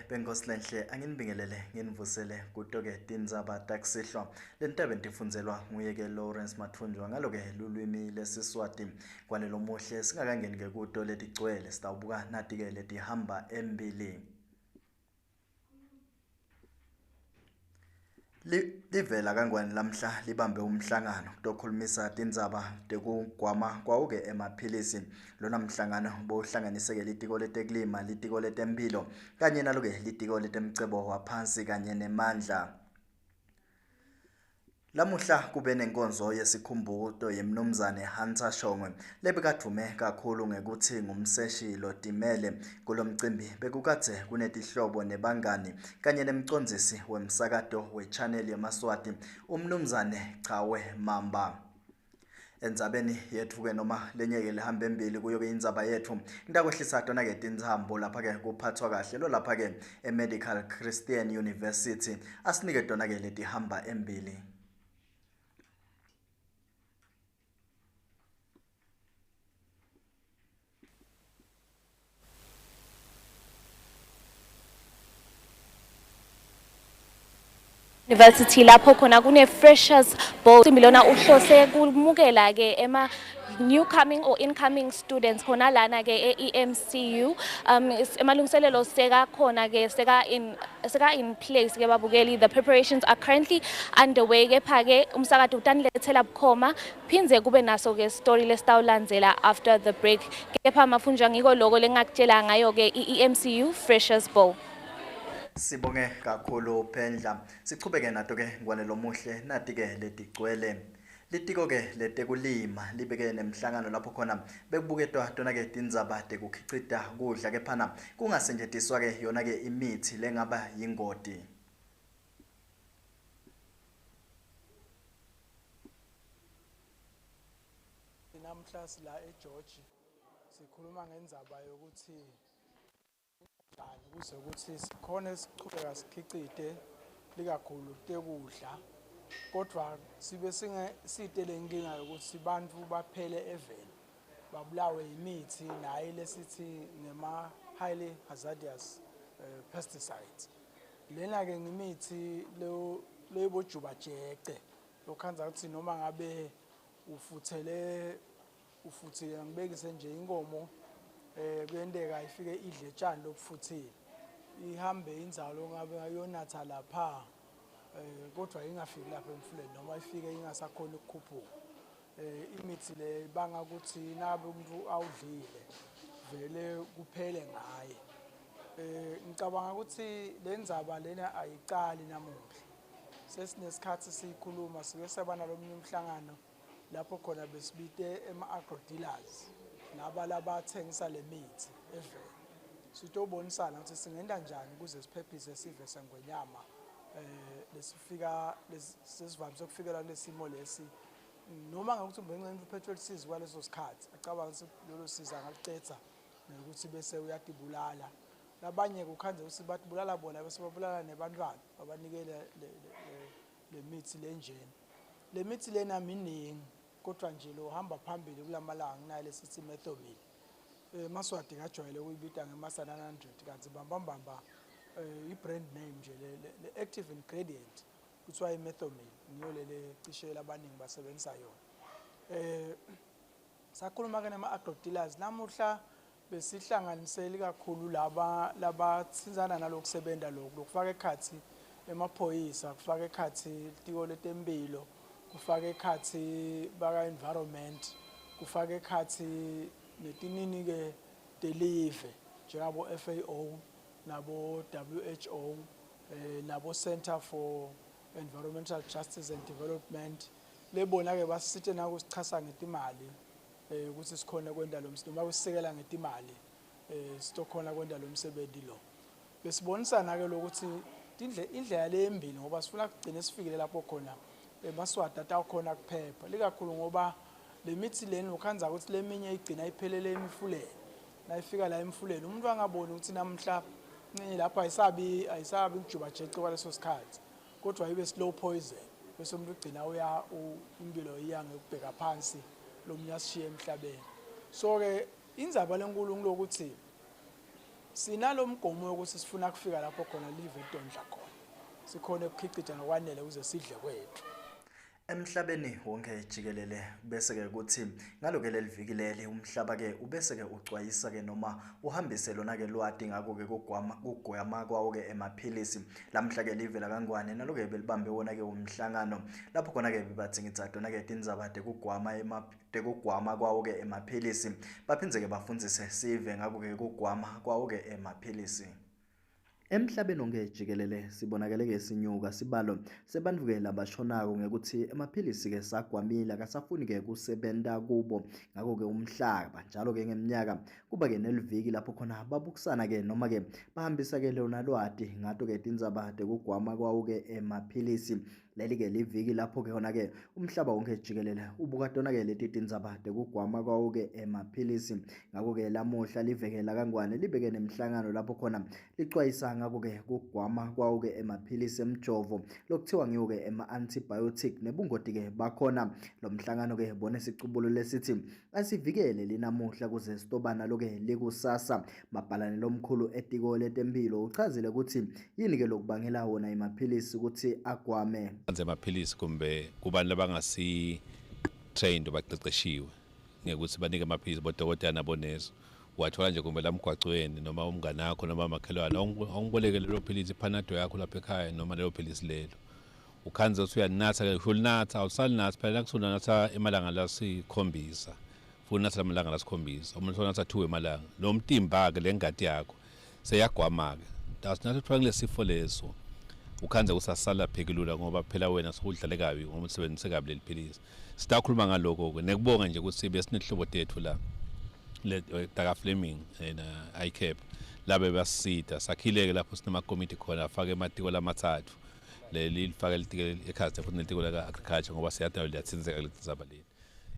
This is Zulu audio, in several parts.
Bengosilenhle anginibingelele nginivusele kutoke tindzaba takusihlwa lentaba entifunzelwa nguyeke Lawrence Mathunjwa ngaloke lulwimi lesiswati kwalelo muhle singakangeni ke kuto letigcwele sitawubuka natike letihamba embili. Livela kangwane lamhla libambe umhlangano tokhulumisa tindzaba tekugwama kwawuke emaphilisi. Lona mhlangano bowuhlanganiseke litiko letekulima, litiko letemphilo kanye naloke litiko letemcebo waphansi kanye nemandla. Lamuhla kube nenkonzo yesikhumbuzo yemnumzane Hunter Shongwe lebekathume kakhulu ngekuthi ngumseshi lotimele. Kulomcimbi bekukadze kunetihlobo nebangani kanye nemcondzisi wemsakato wechannel yemaswati umnumzane Chawe Mamba. Endzabeni yetfu ke noma lenyeke lihamba embili kuyo ke indzaba yetfu ngitakwehliswa tona ke tintsambo lapha ke kuphathwa kahle lo lapha ke eMedical Christian University asinike tona ke letihamba embili. University lapho khona kune freshers ball similona uhlose kumukela ke new coming or incoming students khona lana ke eEMCU emalungiselelo seka khona ke seka in place ke babukeli. The preparations are currently underway ke phake umsakato utanilethela bukhoma phinze kube naso ke story lesitawulandzela after the break. Kepha Mafunjwa ngiko lokho lengakutshela ngayo ke eEMCU freshers ball. Sibonge kakhulu Phendla. Sichubeke nato ke ngwalelo muhle nati ke letigcwele. Litiko ke letekulima libeke nemhlangano lapho khona bekubuketwa tona ke tindzaba tekukhicita kudla kephana kungasetjentiswa ke yona ke imithi lengaba yingoti. Namhla sila eGeorge sikhuluma ngendzaba yokuthi kuze ukuthi sikhona sichubeka sikhicite likakhulu tekudla kodwa sibe sitele inkinga yokuthi bantfu baphele eveni babulawe imithi nayi lesithi ngema highly hazardous pesticides. Lena ke ngimithi leyobojuba jeke lokhanza ukuthi noma ngabe ufuthile ngibekise nje inkomo kuyenteka ifike idle tshani lobufuthile ihambe inzalo ngabe ayonatha lapha kodwa ingafiki lapha emfuleni noma ifike ingasakhona ukukhuphuka. Imithi le banga ukuthi nabe umuntu awudlile vele kuphele ngaye. Ngicabanga ukuthi le ndzaba lena ayiqali namuhla sesinesikhathi sikhuluma sike sabana lomnye umhlangano lapho khona besibite ema-agro dealers nabalaba-thengisa le mithi eveni sitobonisana ukuthi singenda njani ukuze siphephise sive sengwenyama lesisivamise ukufikela kulesimo lesi noma ngokuthi bencenza upetrol size kwaleso sikhathi acabanga ukuthi lolo siza ngalicetha nokuthi bese uyatibulala labanye kukhanze ukuthi batibulala bona bese babulala nebantwana babanikele le mithi lenjeni. Le mithi lena miningi kodwa nje lo hamba phambili kulamalanga nayo lesithi methomil maswati kajwayele ukuyibita ngema-700 kanti bambambamba i-brand name nje le active ingredient kuthiwa i-methomil niyo lele cishe labaningi basebenzisa yona. Sakhuluma ke nama-agro dealers namuhla besihlanganiseli kakhulu laba tsinzana nalokusebenta lokufaka ekhathi emaphoyisa kufaka ekhathi litiko letemphilo kufaka ekhathi baka environment kufaka ekhathi netinini ke delive njengabo FAO nabo WHO nabo Center for Environmental Justice and Development lebona ke basisithe na ukusichasa ngetimali ukuthi sikhona kwenda lo msebenzi noma kusisekela ngetimali sitokhona kwenda lo msebenzi lo. Besibonisana ke lokuthi indlela lembili ngoba sifuna kugcine sifikile lapho khona emaswati atakhona kuphepha likakhulu ngoba le mithi leni ukhanza ukuthi leminye igcina iphelele emifuleni nayifika la emfuleni umuntu angaboni ukuthi namhla lapha ayisabi ukujuba jece kwaleso sikhathi kodwa ibe slow poison bese umuntu ugcina uya impilo iyange ukubheka phansi lo mnyashiye emhlabeni. So ke indzaba lenkulu ngilokuthi sinalomgomo ukuthi sifuna kufika lapho khona live edondla khona sikhona ukukhicija ngokwanele uze sidle kwethu. Emhlabeni wonke jikelele bese ke ukuthi ngaloke leliviki leli umhlaba ke ubese ke ucwayisa ke noma uhambise lona ke lwadi ngako ke kugwema kwawo ke emaphilisi lamhla ke livela kangwane naloke belibambe wona ke umhlangano lapho khona ke bebathingitsa dona ke tindzaba tekugwama kwawo ke emaphilisi baphindze ke bafundzise sive ngako ke kugwama kwawo ke emaphilisi. Emhlabeni onke jikelele sibonakele ke sinyuka sibalo sebantu ke labashonako ngekuthi emaphilisi ke sagwamile akasafuni ke kusebenta kubo ngako ke umhlaba njalo ke ngeminyaka kuba ke neliviki lapho khona babukusana ke noma ke bahambisa ke lona lwadi ngato ke tindzaba tekugwama kwawo ke emaphilisi leli ke liviki lapho ke khona ke umhlaba wonke jikelele ubuka tona ke leti tindzaba tekugwama kwawo ke emaphilisi ngako ke lamuhla livekela kangwane libeke nemhlangano lapho khona licwayisa ngako ke kugwama kwawo ke emaphilisi emjovo lokuthiwa ngiwo ke ema-antibiotic nebungoti ke bakhona lo mhlangano ke bone sicubulo lesithi asivikele linamuhla kuze sitobana loke likusasa mabhalane lomkhulu etiko letempilo uchazile ukuthi yini ke lokubangela wona emaphilisi ukuthi agwame amaphilisi kumbe kubantu labangasi trained baqeqeshiwe ngekuthi banike amaphilisi bodokotela nabonesi wathola nje kumbe lamgwacweni noma umngane wakho noma makhelwane ongiboleke lelo philisi iPanado yakho lapha ekhaya noma lelo philisi lelo ukhanze uthi uyanatha ke ulinatha awusalinatha phela kusunatha emalanga lasikhombisa funatha amalanga lasikhombisa umuntu onatha 2 emalanga lo mtimba ke lengadi yakho seyagwama ke asinatha uthola lesifo leso ukhanze usasala phekilula ngoba phela wena sokudlale kabi ngoba usebenzise kabi leli philisi sitakhuluma ngaloko ke nekubonga nje ukuthi besinehlobo tethu la le Dr. Fleming na ICAP labe basita sakhileke lapho sinema committee khona afake ematiko lamathathu leli lifake litiko ekhaya futhi netiko la agriculture ngoba siyadala liyathinzeka lezaba leli.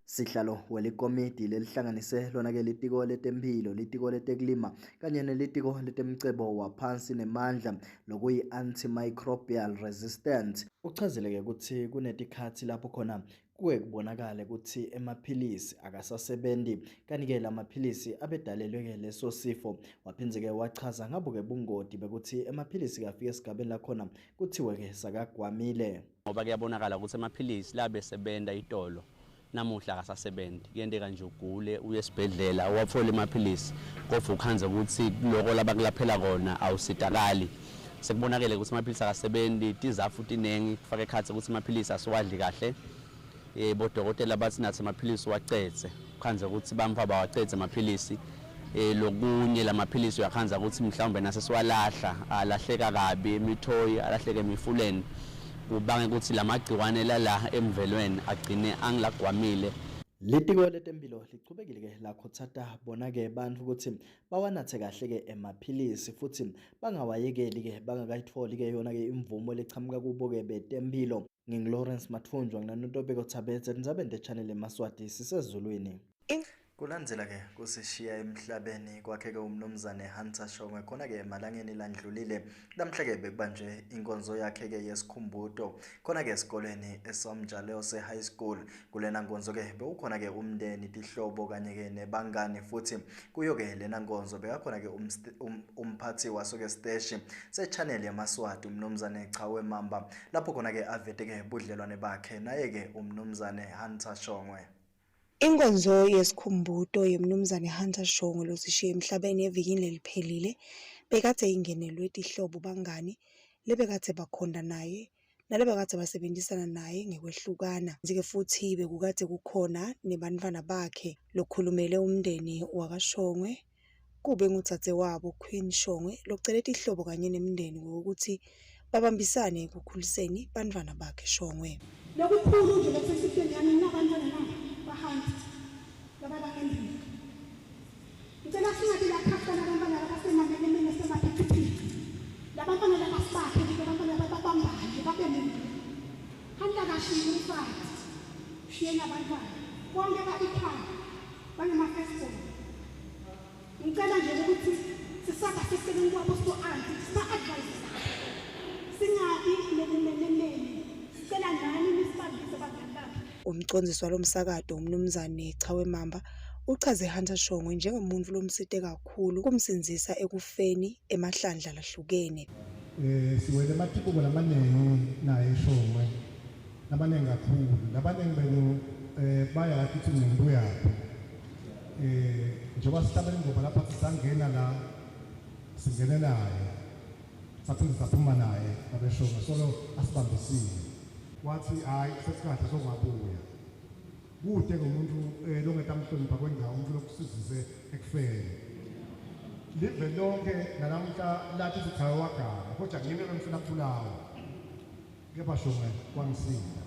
Sihlalo welikomiti lelihlanganise lona ke litiko letempilo litiko letekulima kanye nelitiko letemcebo waphansi nemandla lokuyi antimicrobial resistant uchazile ke ukuthi kunetikhathi lapho khona kuwe kubonakala ukuthi emaphilisi akasasebenzi kanike lamaphilisi abedalelwe ke leso sifo waphindze ke wachaza ngabo ke bungoti bekuthi emaphilisi kafike esigabeni la khona kuthiwe ke sakagwamile ngoba kuyabonakala ukuthi emaphilisi labe sebenda itolo namuhla akasasebenzi kuyendeka nje ugule uye esibhedlela uwathola emaphilisi kodwa ukhanze ukuthi lokho labakulaphela kona awusitakali sekubonakele ukuthi amaphilisi akasebenzi tizafu tinengi kufaka ekhatsi ukuthi amaphilisi asiwadli kahle bodokotela bathi nathi amaphilisi wacetse ukhanze ukuthi bamva bawacetse amaphilisi lokunye lamaphilisi uyakhanza ukuthi mhlawumbe nase siwalahla alahleka kabi emithoyi alahleke emifuleni ubange ukuthi lamagciwane la emvelweni agcine angilagwamile. Litiko letempilo lichubekile ke lakhothata bona ke bantu ukuthi bawanathe kahle ke emaphilisi futhi bangawayekeli ke bangakayitholi ke yona ke imvumo lechamuka kubo ke betempilo. Ngingilawrence Mathunjwa nginanotobeko Thabethe nizabende channel eMaswati sisezulwini. Kulandzela ke kusishiya emhlabeni kwakhe ke umnumzane Hunter Shongwe khona ke emalangeni landlulile namhla ke bekubanje inkonzo yakhe ke yesikhumbuto khona ke esikoleni eSomjaleyo se high school kulena nkonzo ke bekukhona ke umndeni tihlobo kanye ke nebangani futhi kuyo ke lena nkonzo bekakhona ke umphathi waso ke steshi se channel yaMaswati umnumzane Chawe Mamba lapho khona ke avete ke budlelwane bakhe naye ke umnumzane Hunter Shongwe. Inkonzo yesikhumbuto yomnumzane Hunter Shongwe losishiye emhlabeni evikini leliphelile bekade ingenelwe tihlobo bangani lebekade bakhonda naye nalebekade basebenzisana naye ngekwehlukana nje futhi bekukade kukhona nebantwana bakhe lokhulumele umndeni wakaShongwe kube nguthathe wabo Queen Shongwe lokucela ihlobo kanye nemndeni ukuthi babambisane ekukhuliseni bantwana bakhe Shongwe lokukhulu nje lesisifeni yani nabantwana nabo bahambe labalangeni ngicela singathi la khapha labantwana abasemanenene nasemathithi labantwana labasiphathe labantwana babambane babemini handa kashiye umfati shiye nabantwana bonke babikhaya bangemafestival ngicela nje ukuthi sisaka sisebenza kwabo so anti sa advice singabi nebenenene sicela nani nisibambise abantwana. Umcondzisi walomsakado umnumzane Chawe Mamba uchaze Hunter Shongwe njengomuntu lomsite kakhulu kumsinzisa ekufeni emahlandla lahlukene. Siwele mathipo lamaningi naye Shongwe labaningi kakhulu labaningi benu bayathi ukuthi umuntu uyaphi njengoba sihlabele ngoba lapha sisangena la singene naye saphinde saphuma naye abeshonga solo asibambisile wathi hayi sesikhathi sokungabuya kude ngomuntu longetamhlonipha kwendawo umuntu lokusizise ekufeni live lonke nalamhla lathi sichawe wagama kodwa ngime ngifuna ukulawo kepha Shongwe wangisinda.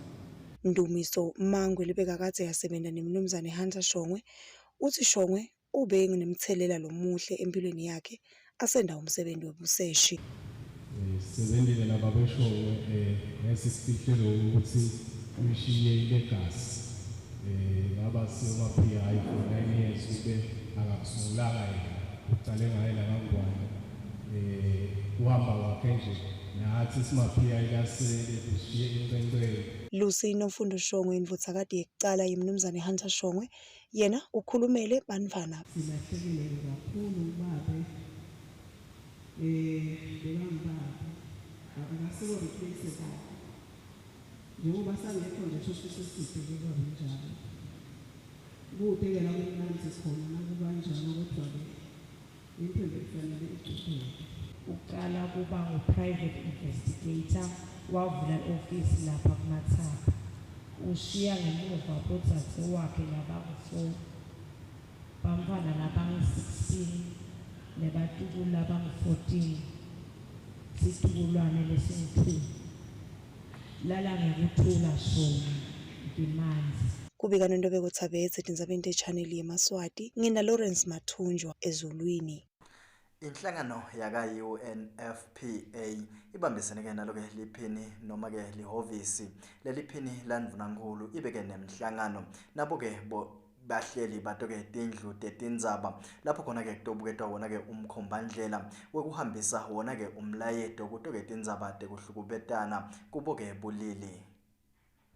Ndumiso Mangwe libeka kade yasebenza nemnumzane Hunter Shongwe uthi Shongwe ube nginemthelela lomuhle empilweni yakhe asenda umsebenzi webuseshi. Sisebenzile nababa Shongwe ngesisihlelo ukuthi umishiye ilegacy ngaba sema PI for 9 years ube akakusungulanga yena uqale ngaye lakangwane uhamba wakhe nje nathi sima PI lasele ushiye incengcele. Lucy Nomfundo Shongwe indvodzakade yekucala yemnumzane Hunter Shongwe yena ukhulumele bantfwana. Silahlekile kakhulu babe bekangibaba akasiko replace baba njengoba sangekho nje sisho sibheke kanjalo kude ke la kumnandi sikhona nakuba kanjalo kodwa ke impilo kufanele iqhubeke. Uqala kuba ngu-private investigator wavula office lapha kuMathapha ushiya ngemuva bodzathe wakhe labangu-4 bamfana labangu-16 nebatukulu labangu-14 situkulwane lesingu-2 lala ngekuthula Shongwe ngimanzi. Kubika Nondobeko Thabethe tindzabeni channel yeMaswati ngina Lawrence Mathunjwa ezulwini. Inhlangano yaka UNFPA ibambisene ke nalo ke liphini noma ke lihovisi leliphini laNdvunankulu ibeke nemhlangano nabo ke bahleli batoke tindlu tetindzaba lapho khona ke kutobuketwa wona ke umkhombandlela wekuhambisa wona ke umlayeto kutoke tindzaba tekuhlukubetana kubo ke bulili.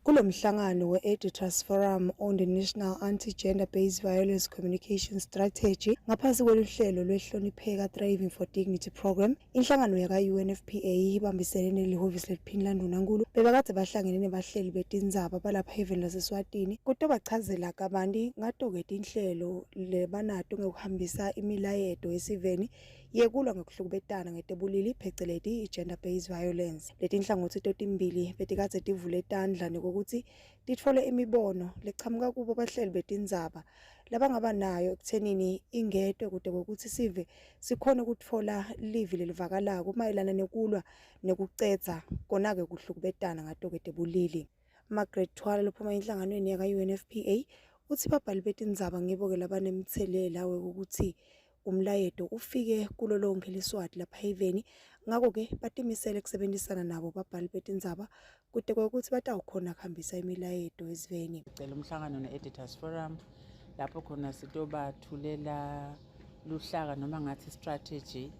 Kulomhlangano we-Editors Forum on the National Anti-Gender Based Violence Communication Strategy ngaphansi kweluhlelo lwehlonipheka Thriving for Dignity Program, inhlangano yaka UNFPA ibambisene nelihhovisi leliphini laNdvunankulu bebakade bahlangene nebahleli betindzaba balapha eHeaven laseSwatini kuto bachazela kabanti ngatoke tinhlelo lebanato ngekuhambisa imilayeto esiveni yekulwa ngekuhlukubetana ngetebulili pheceleti i-gender based violence. Letinhlangothi totimbili betikadze tivule tandla ukuthi titfole imibono lechamuka kubo bahleli betindzaba labangaba nayo ekuthenini ingetwe kude kokuthi sive sikhona ukutfola livi lelivakalako mayelana nekulwa nekucedza kona-ke kuhlukubetana ngatokete bulili. Margaret Thwala lophuma enhlanganweni yaka UNFPA uthi babhali betindzaba ngibo-ke labanemthelela wekuthi umlayeto ufike kulo lonke leSwati lapha eHeaven ngako-ke batimisele kusebenzisana nabo babhali betindzaba kude kokuthi batawukhona kuhambisa imilayeto esiveni. Cela umhlangano ne-Editors Forum lapho khona sitobathulela luhlaka noma ngathi strategy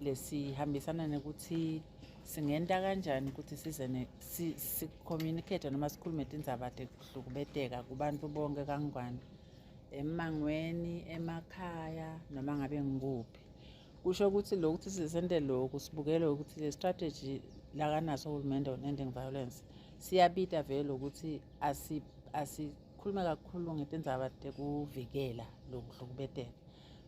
lesihambisana nekuthi singenta kanjani ukuthi sizene si-communicate noma sikhulume tindzaba tekuhlukubeteka kubantu bonke kangwane emangweni emakhaya noma ngabe ngikuphi. Kusho ukuthi lokuthi sisende lokhu sibukele ukuthi le strategy lakanaso uhulumende on ending violence siyabita vele ukuthi asikhulume kakhulu ngetindzaba tekuvikela lokuhlukubeteka.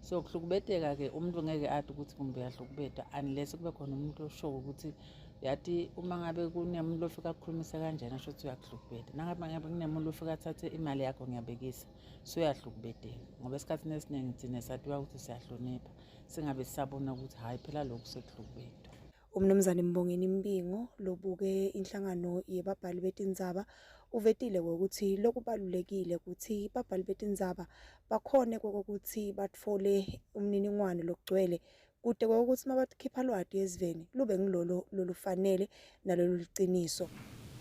So kuhlukubeteka ke umuntu ngeke athi ukuthi kumbe yahlukubeta unless kube khona umuntu osho ukuthi yathi uma ngabe kunemuntu ofika ukukhulumisa kanjena asho ukuthi uyakuhlukubeta nangabe kunemuntu ofika athathe imali yakho ngiyabekisa so uyahlukubeteka ngoba esikhathini esiningi thina sathiwa ukuthi siyahlonipha singabe sisabona ukuthi hayi phela lokhu sekuhlukubetwa. Umnumzane Mbongeni Mbingo lobuke inhlangano yebabhali betindzaba uvetile ukuthi lokubalulekile ukuthi babhali betindzaba bakhone kokuthi batfole umniningwane lokugcwele kude kokuthi mabakhipha lwati esiveni lube ngilolo lolufanele nalolu liciniso.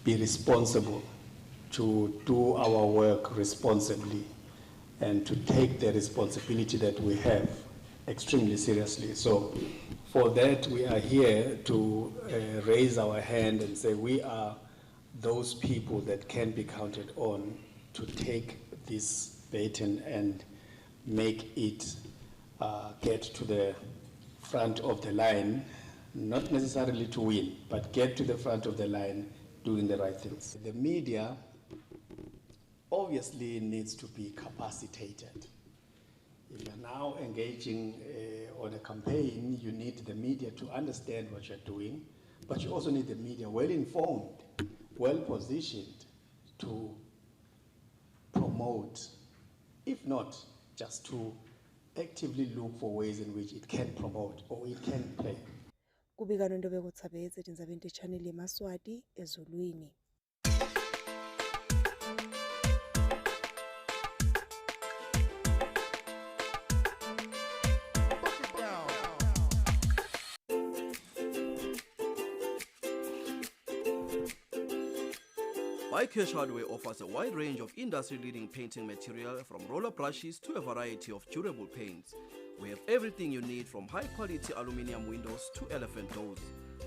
Be responsible to do our work responsibly and to take the responsibility that we have extremely seriously. So for that we are here to raise our hand and say we are those people that can be counted on to take this baton and make it get to the front of the line, not necessarily to win, but get to the front of the line doing the right things. The media obviously needs to be capacitated. If you're now engaging on a campaign, you need the media to understand what you're doing, but you also need the media well informed, well positioned to promote, if not just to actively look for ways in which it can promote or it can play. Kubika Nondobeko Tshabeze tindzabeni channel yeMaswati ezulwini. Bycash Hardware offers a wide range of industry-leading painting material from roller brushes to a variety of durable paints. We have everything you need from high-quality aluminum windows to elephant doors.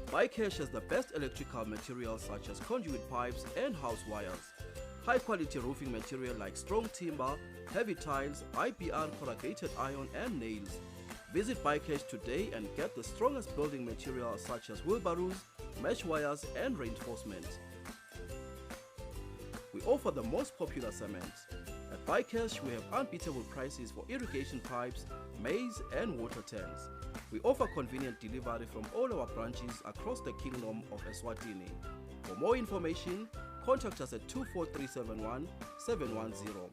Bycash has the best electrical materials such as conduit pipes and house wires. High-quality roofing material like strong timber, heavy tiles, IPR, corrugated iron and nails. Visit Bycash today and get the strongest building materials such as wheelbarrows, mesh wires and reinforcement. We offer the most popular cement. At Bycash, we have unbeatable prices for irrigation pipes, maize and water tanks. We offer convenient delivery from all our branches across the Kingdom of Eswatini. For more information, contact us at 24371 710.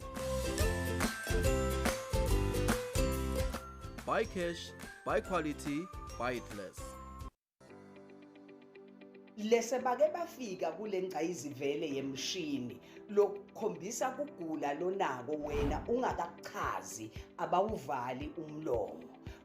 Bycash, buy quality, buy it less. Lese bake bafika kule ngcayizivele yemshini lokukhombisa kugula lonako wena ungakachazi abawuvali umlomo.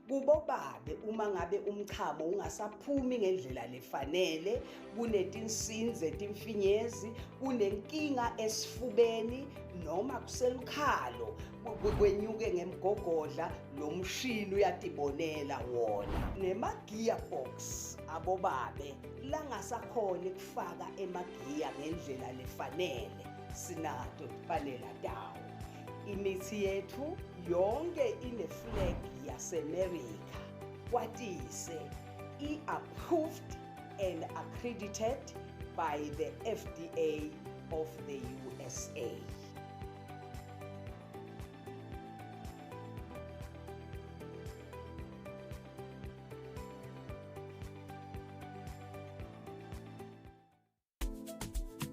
Kubo babe uma ngabe umchamo ungasaphumi ngendlela lefanele, kunetinsinzi etimfinyezi, kunenkinga esifubeni noma kuselukhalo kwenyuke ngemgogodla, lo mshini uyatibonela wona. Nema gearbox abo babe langasakhona ukufaka emagiya ngendlela lefanele, sinato panela dawo. Imithi yethu yonke ine-flag yaseMelika, kwatise i-approved and accredited by the FDA of the USA.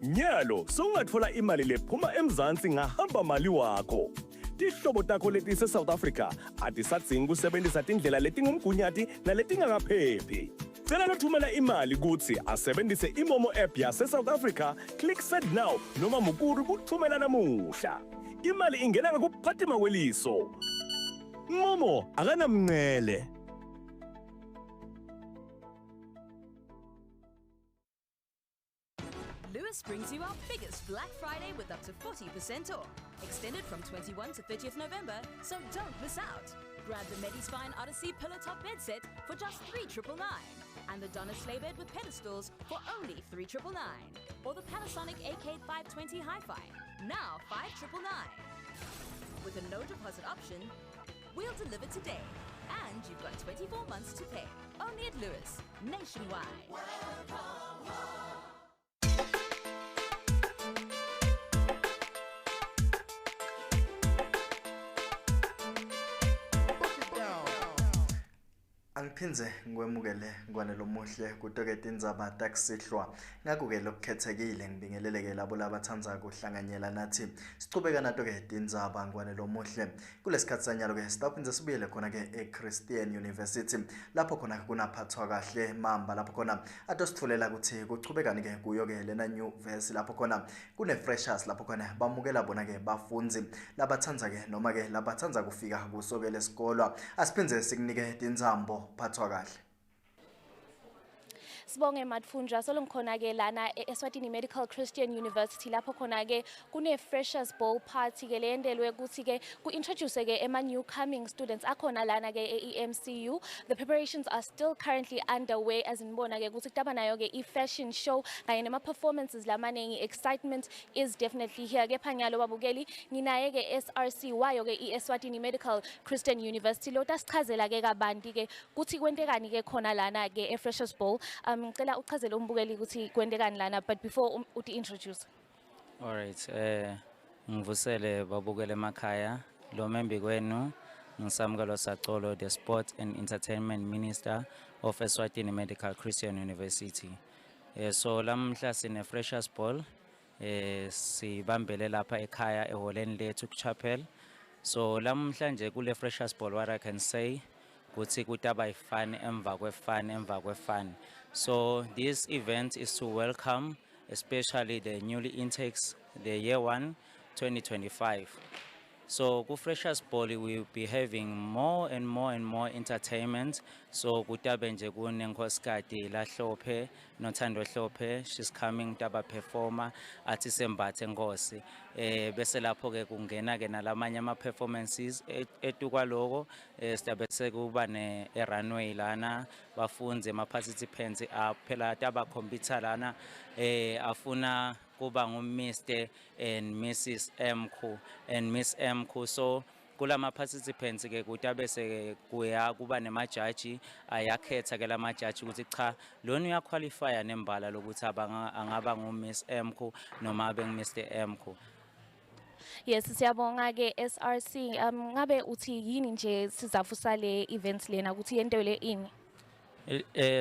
Nyalo, songatfola imali lephuma eMzansi ngahamba mali wakho. Tihlobo takho letise South Africa atisadzingi kusebenzisa tindlela letingumgunyati naletingakaphephi. Cela nothumela imali kutsi asebenzise iMomo app yase South Africa, click send now noma mukuru kuthumela namuhla. Imali ingena ngakuphathima kweliso. Momo akanamncele. Lewis brings you our biggest Black Friday with up to 40% off. Extended from 21 to 30th November, so don't miss out. Grab the Medispine Odyssey pillow top bed set for just $3,999 and the Donna sleigh bed with pedestals for only $3,999. Or the Panasonic AK520 Hi-Fi, now $5,999. With a no deposit option, we'll deliver today. And you've got 24 months to pay. Only at Lewis, nationwide. Welcome home. Angiphinze ngikwemukele ngwanelo muhle kutoke tindzaba takusihlwa ngakuke lokukhethekile ngibingeleleke labo labathandza kuhlanganyela nathi sichubeka nato ke tindzaba ngwanelo muhle kulesikhathi sanyalo ke sitaphinze sibuyele khona ke eChristian University lapho khona kunaphathwa kahle mamba lapho khona atositfulela ukuthi kuchubekani ke kuyo ke lena new verse lapho khona kune freshers lapho khona bamukela bona ke bafundzi labathandza ke noma ke labathandza kufika kuso ke lesikolo asiphinze sikunike tindzambo phathwa kahle. Sibonge Madfunja solo ngikhona ke lana eSwatini Medical Christian University lapho khona ke kune Freshers Bowl party ke leyendelwe ukuthi ke ku-introduce ke ema new coming students akhona lana ke e-EMCU. The preparations are still currently underway as inibona ke ukuthi kutaba nayo ke i-fashion show kanye nama-performances lamaningi. Excitement is definitely here. Kepha nyalo babukeli nginaye ke SRC wayo ke eSwatini Medical Christian University lo tasichazela ke kabanti ke kuthi kwentekani ke khona lana ke e-Freshers Bowl. Ngicela uchazele umbukeli ukuthi kwentekani lana but before uti introduce. All right, ngivusele babukele emakhaya lo membi kwenu ngisamukelo Sacolo, the Sport and Entertainment Minister of Eswatini Medical Christian University. So lamhla sine Freshers Ball sibambele lapha ekhaya eholeni lethu kuchapel. So lamhla nje kule Freshers Ball what I can say ukuthi kutaba ifun emva kwefun. So this event is to welcome especially the newly intakes, the year 1 2025. So ku Freshers Ball we will be having more and more entertainment. So kutabe nje kunenkhosikati la Hlophe noThando Hlophe, she's coming taba performer athi sembathe Nkosi. Bese lapho ke kungena ke nalamanye ama performances etukwa lokho sidabe sekuba ne runway lana bafunze ama participants phela taba computer lana afuna kuba ngu-Mr. and Mrs. Mkhu and Miss Mkhu. So kulama participants ke kutabe se kuya kuba nemajaji ayakhetha ke lamajaji ukuthi cha lona uyaqualifya nembala lokuthi angaba ngu-Miss Mkhu noma abe ngu-Mr. Mkhu. Yes, siyabonga ke SRC. Ngabe uthi yini nje sizavusa le events lena ukuthi yento le ini?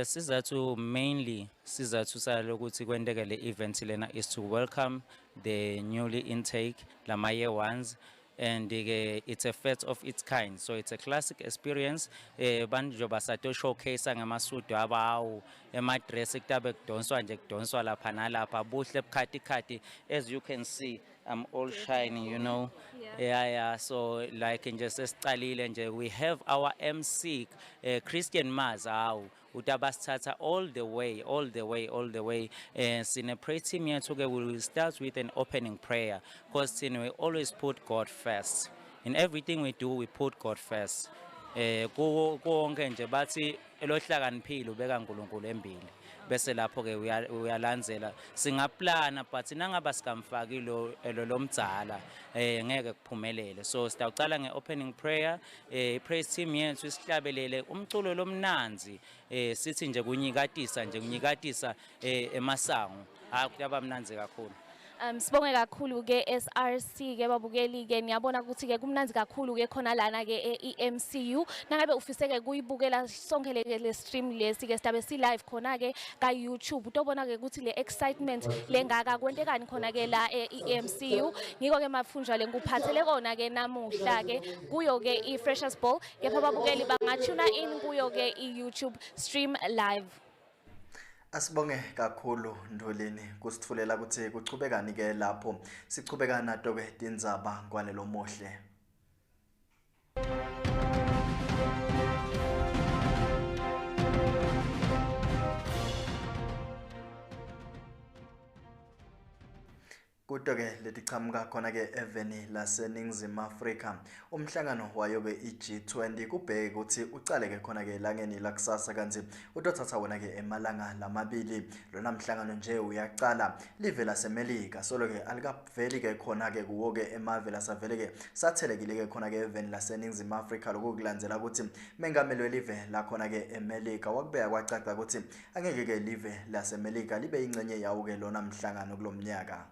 Sizathu mainly sizathu salokuthi kwenteke le event lena is to welcome the newly intake lama year ones, and it's a first of its kind, so it's a classic experience. Bantu basato showcase ngamasudu abawu emadress kutabe kudonswa nje kudonswa lapha nalapha buhle bukhati. As you can see, I'm all shiny, you know. Yeah. So like nje sesicalile nje we have our MC Christian Maz utabasithatha all the way. Sine prayer team yethu ke we will start with an opening prayer because we always put God first. In everything we do we put God first. Konke nje bathi elohlakaniphile ubeka uNkulunkulu embili. Bese lapho ke uyalandzela singaplana but nangaba sikamfaki lo lomdzala ngeke kuphumelele. So sitawucala ngeopening prayer, praise team yethu isihlabelele umculo lomnanzi sithi nje kunyikatisa emasango akutaba mnanzi kakhulu. Sibonge kakhulu ke SRC ke babukeli ke niyabona ukuthi ke kumnanzi kakhulu ke khona lana ke eMCU. Nangabe ufise ke kuyibukela sonke le stream lesi ke sidabe si live khona ke ka YouTube utobona ke ukuthi le excitement lengaka kwentekani khona ke la eMCU. Ngiko ke Mafunja le nguphathele kona ke namuhla ke kuyo ke iFreshers Ball kepha babukeli bangatuna in kuyo ke iYouTube stream live. Asibonge kakhulu Ndolini kusithulela ukuthi kuchubekani ke lapho sichubeka nato ke tindzaba ngwanelo mohle. Kutoke letichamuka khona ke eveni laseNingizimu Afrika umhlangano wayo ke iG20 kubheke ukuthi ucale ke khona ke langeni lakusasa kanti utothatha wona ke emalanga lamabili lona mhlangano nje uyaqala live laseMelika solo ke alikaveli ke khona ke kuwo ke emave lasavele ke sathelekile ke khona ke eveni laseNingizimu Afrika lokukulandzela ukuthi mengameli welive la khona ke eMelika wakubeka kwacaca ukuthi angeke ke live laseMelika libe ingcenye yawo ke lona mhlangano kulomnyaka.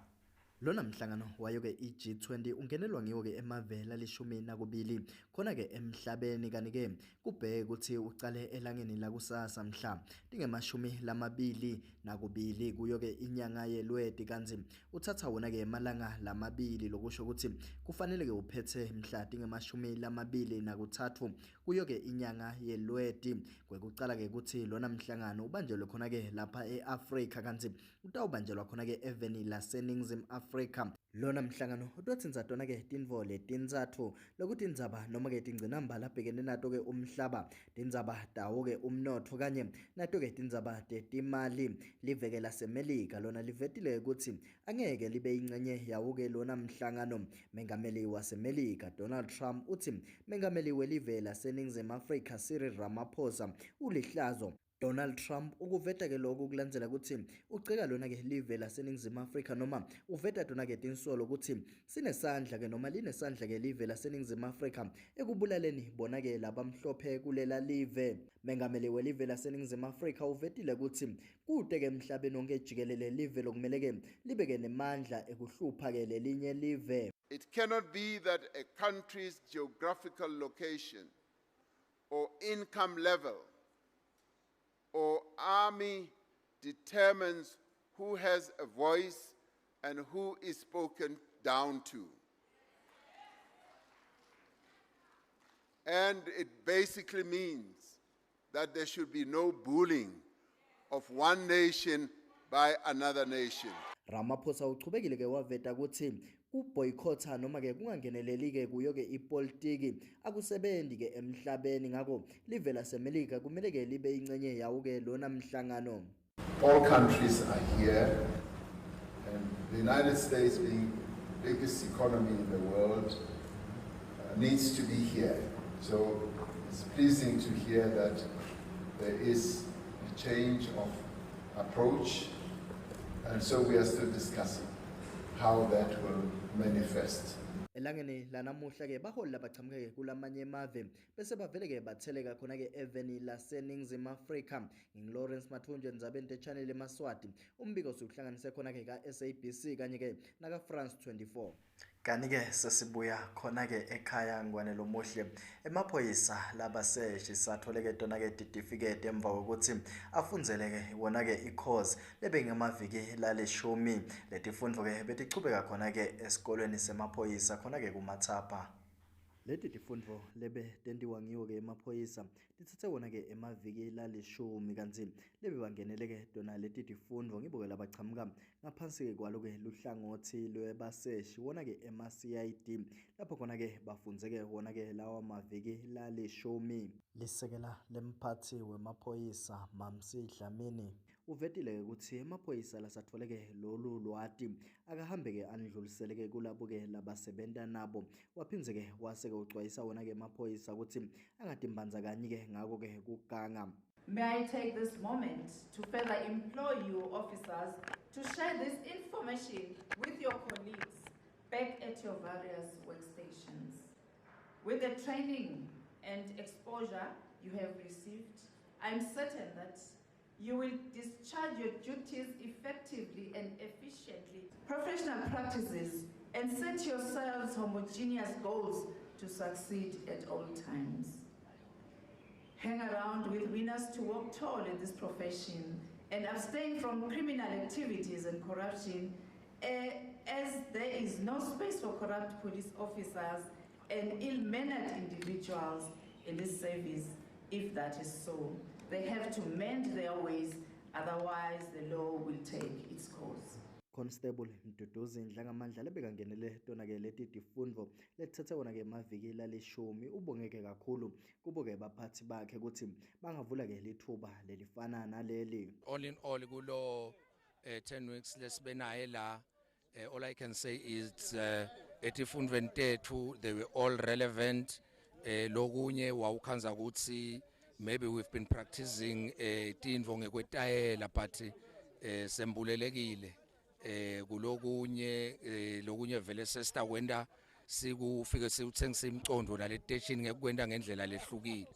Lona mhlangano wayo ke iG20 ungenelwa ngiwo ke emavela lishumi nakubili khona ke emhlabeni kanike kubheke ukuthi ucale elangeni lakusasa mhla lingemashumi lamabili nakubili kuyo ke inyanga yeLweti kanti uthatha wona ke emalanga lamabili lokusho ukuthi kufanele ke uphethe mhla tingemashumi lamabili nakuthathu kuyo ke inyanga yeLweti kwekucala ke ukuthi lona mhlangano ubanjelwe khona ke lapha eAfrika kanti utawubanjelwa khona ke eveni laseNingizimu Afrika. Lona mhlangano utotsinza tona ke tinvo letintsatfu lokuthi indzaba noma ke tingcinamba labhekene nato ke umhlaba, tindzaba tawo ke umnotho kanye nato ke tindzaba tetimali. Liveke lasemelika lona livetile ukuthi angeke libe ingcenye yawo ke lona mhlangano. Mengameli wasemelika Donald Trump uthi mengameli welive laseNingizimu Afrika Cyril Ramaphosa ulihlazo. Donald Trump ukuveta ke lokhu kulandzela ukuthi ucika lona ke live laseNingizimu Afrika noma uveta tona ke tinsolo ukuthi sinesandla ke noma linesandla ke live laseNingizimu Afrika ekubulaleni bona ke labamhlophe kulela live. Mengameli welive laseNingizimu Afrika uvetile ukuthi kude ke emhlabeni wonke jikelele live lokumele ke libe ke nemandla ekuhlupha ke lelinye live. It cannot be that a country's geographical location or income level or army determines who has a voice and who is spoken down to. And it basically means that there should be no bullying of one nation by another nation. Ramaphosa uchubekile ke waveta ukuthi kuboycotha noma ke kungangeneleli ke kuyo ke ipolitiki akusebendi ke emhlabeni ngakho live lasemelika kumele ke libe ingcenye yawo ke lona mhlangano. All countries are here, and the United States, being the biggest economy in the world, needs to be here. So it's pleasing to hear that there is a change of approach, and so we are still discussing how that will manifest. Elangeni lanamuhla ke baholi labachamuke ke kulamanye emave bese bavele ke batheleka khona ke eveni laseNingizimu Afrika. Lawrence Mathunje Ndzabeni channel eMaswati umbiko sokuhlanganise khona ke ka SABC kanye ke naka France 24. Kani ke sesibuya khona ke ekhaya ngwanelo muhle emaphoyisa labaseshi satholeke tona ke certificate emva kokuthi afundzele ke wona ke i-course lebe ngemaviki lalishumi. Letifundvo ke betichubeka khona ke esikolweni semaphoyisa khona ke kuMathapha. Leti tifundvo lebe tentiwa ngiwo ke emaphoyisa titsitse wona ke emaviki lalishumi kanti lebe bangenele ke tona leti tifundvo ngibo ke labachamuka ngaphansi ke kwalo ke luhlangothi lwebaseshi wona ke ema-CID lapho khona ke bafundzeke wona ke lawa maviki lalishumi. Lisekela lemphathi wemaphoyisa Mamsi Dlamini uvetile ke ukuthi emaphoyisa lasatholeke lolu lwati akahambe ke andlulisele ke kulabo ke labasebenta nabo waphindze ke wase ke uxwayisa wona ke emaphoyisa ukuthi angatimbanza kanye ke ngako ke kuganga. May I take this moment to further implore you officers to share this information with your colleagues back at your various workstations. With the training and exposure you have received, I'm certain that you will discharge your duties effectively and efficiently. Professional practices and set yourselves homogeneous goals to succeed at all times. Hang around with winners to walk tall in this profession and abstain from criminal activities and corruption, as there is no space for corrupt police officers and ill-mannered individuals in this service. If that is so, they have to mend their ways, otherwise the law will take its course. Constable Mduduzi Ndlangamandla lebekangenele tona ke leti tifundvo letithathe wona ke maviki lalishumi ubongeke kakhulu kubo ke baphathi bakhe ukuthi bangavula ke lithuba lelifana naleli. All in all kulo 10 weeks lesibenaye la, all I can say is etifundweni tethu they were all relevant. Lokunye wawukhanza ukuthi maybe we've been practicing tindvo ngekwetayela but sembulelekile. Kulokunye lokunye vele sesta kwenda sikufike siuthengisa imcondo la station ngekukwenda ngendlela lehlukile.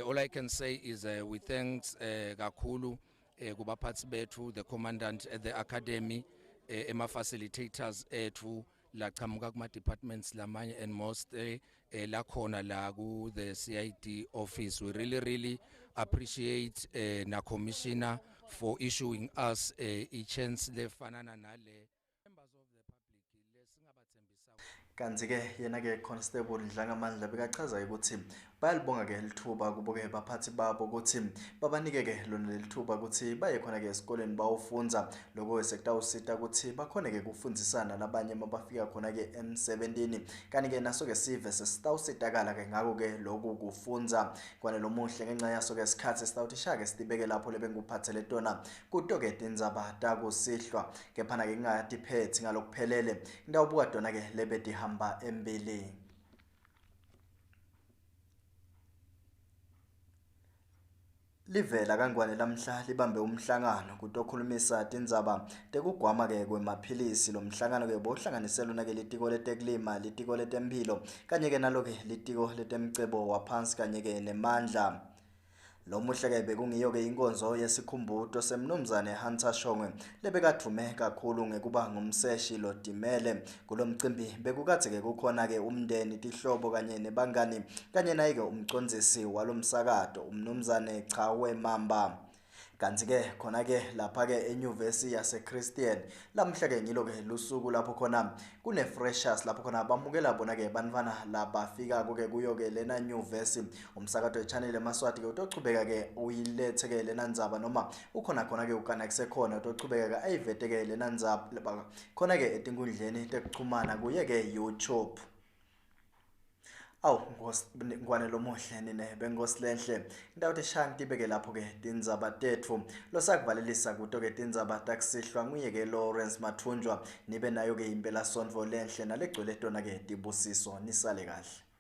All I can say is we thanks kakhulu kubaphathi bethu, the commandant at the academy, ema facilitators ethu la chamuka kuma departments lamanye and most la khona la ku the CID office. We really appreciate na commissioner for issuing us a chance lefanana nale. Members of the public lesingabathembisa kanti ke yena ke Constable Ndlangamandla bekachaza ukuthi bayalibonga ke lithuba kuboke baphathi babo ukuthi babanike ke lona lithuba ukuthi baye khona ke esikoleni bawufunza lokho sekutawusita ukuthi bakhona ke kufundisana nabanye mabafika khona ke emsebentini kanti ke naso ke sive sesitawusitakala ke ngako ke lokhu kufunza kwane lomuhle ngenxa yaso ke isikhathi sitawuthisha ke sitibeke lapho lebenguphathele tona kuto ke tindzaba takusihlwa kephana ke ngatiphethe ngalokuphelele ngidawubuka tona ke lebedihamba embili. Livela kangwane lamhla libambe umhlangano kutokhulumisa tindzaba tekugwama ke kwemaphilisi. Lo mhlangano ke bohlanganiselwa ke litiko letekulima, litiko letemphilo kanye ke nalo ke litiko letemcebo waphansi kanye ke nemandla. Lo muhle ke bekungiyo ke inkonzo yesikhumbuto semnumzane Hunter Shongwe lebekathume kakhulu ngekuba ngumseshi lotimele kulomcimbi bekukathe ke kukhona ke umndeni tihlobo kanye nebangani kanye naye ke umcondzisi walomsakato umnumzane Chawe Mamba. Kanti ke khona ke lapha ke enyuvesi yase Christian lamhla ke ngilo ke lusuku lapho khona kune freshers lapho khona bamukela bona ke bantwana labafika ke kuyo ke lena nyuvesi. Umsakato weChannel eMaswati ke utochubeka ke uyilethe ke lena ndzaba noma ukhona khona ke ukana kusekhona utochubeka ke ayivete ke lena ndzaba khona ke etinkundleni tekuchumana kuye ke YouTube. Aw ngwane lomuhle nine bengosilenhle ngidawuthi shanti beke lapho ke tindzaba tetfu losakuvalelisa kuto ke tindzaba takusihlwa nguye ke Lawrence Mathunjwa nibe nayo ke impela sonto lenhle nalegcwele tona ke tibusiso nisale kahle.